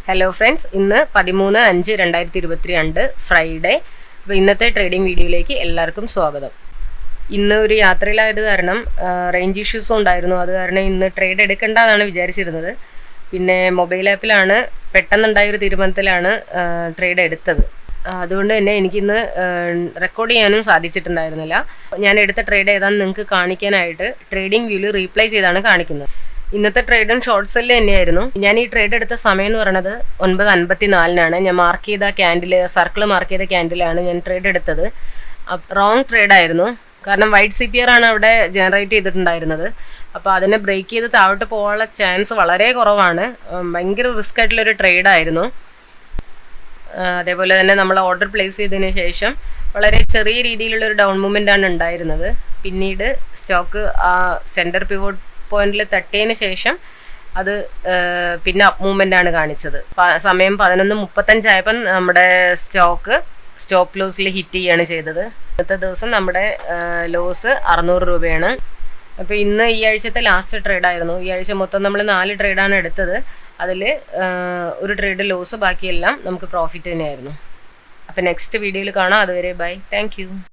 Hello friends, ഇന്ന് 13/5/2022 Friday. അപ്പോൾ ഇന്നത്തെ ട്രേഡിംഗ് വീഡിയോയിലേക്ക് എല്ലാവർക്കും സ്വാഗതം. ഇന്ന് ഒരു യാത്രയിലായത് കാരണം റേഞ്ച് ഇഷ്യൂസും ഉണ്ടായിരുന്നു. അത് കാരണം ഇന്ന് ട്രേഡ് എടുക്കേണ്ടതാണ് വിചാരിച്ചിരുന്നത്. പിന്നെ മൊബൈൽ ആപ്പിലാണ് പെട്ടെന്നുണ്ടായൊരു തീരുമാനത്തിലാണ് ട്രേഡ് എടുത്തത്. അതുകൊണ്ട് തന്നെ എനിക്കിന്ന് റെക്കോർഡ് ചെയ്യാനും സാധിച്ചിട്ടുണ്ടായിരുന്നില്ല. ഞാൻ എടുത്ത ട്രേഡ് ഏതാണെന്ന് നിങ്ങൾക്ക് കാണിക്കാനായിട്ട് ട്രേഡിംഗ് വ്യൂവിൽ റീപ്ലൈ ചെയ്താണ് കാണിക്കുന്നത്. ഇന്നത്തെ ട്രേഡും ഷോർട്ട് സെല്ല് തന്നെയായിരുന്നു. ഞാൻ ഈ ട്രേഡ് എടുത്ത സമയം എന്ന് പറയുന്നത് 9:54 ഞാൻ മാർക്ക് ചെയ്ത സർക്കിൾ മാർക്ക് ചെയ്ത ക്യാൻഡിലാണ് ഞാൻ ട്രേഡ് എടുത്തത്. റോങ് ട്രേഡായിരുന്നു. കാരണം വൈറ്റ് CPR ആണ് അവിടെ ജനറേറ്റ് ചെയ്തിട്ടുണ്ടായിരുന്നത്. അപ്പോൾ അതിനെ ബ്രേക്ക് ചെയ്ത് താഴോട്ട് പോകാനുള്ള ചാൻസ് വളരെ കുറവാണ്. ഭയങ്കര റിസ്ക് ആയിട്ടുള്ളൊരു ട്രേഡായിരുന്നു. അതേപോലെ തന്നെ നമ്മൾ ഓർഡർ പ്ലേസ് ചെയ്തതിന് ശേഷം വളരെ ചെറിയ രീതിയിലുള്ളൊരു ഡൗൺ മൂവ്മെൻ്റ് ആണ് ഉണ്ടായിരുന്നത്. പിന്നീട് സ്റ്റോക്ക് സെൻറ്റർ പിവോട്ട് പോയിന്റിൽ തട്ടിയതിന് ശേഷം അത് പിന്നെ അപ്പ് മൂവ്മെൻ്റ് ആണ് കാണിച്ചത്. സമയം 11:35 ആയപ്പം നമ്മുടെ സ്റ്റോപ്പ് ലോസിൽ ഹിറ്റ് ചെയ്യുകയാണ് ചെയ്തത്. ഇന്നത്തെ ദിവസം നമ്മുടെ ലോസ് 600 രൂപയാണ്. അപ്പോൾ ഇന്ന് ഈ ആഴ്ചത്തെ ലാസ്റ്റ് ട്രേഡായിരുന്നു. ഈ ആഴ്ച മൊത്തം നമ്മൾ 4 ട്രേഡാണ് എടുത്തത്. അതിൽ ഒരു ട്രേഡ് ലോസ്, ബാക്കിയെല്ലാം നമുക്ക് പ്രോഫിറ്റ് തന്നെയായിരുന്നു. അപ്പോൾ നെക്സ്റ്റ് വീഡിയോയിൽ കാണാം. അതുവരെ ബൈ, താങ്ക് യു.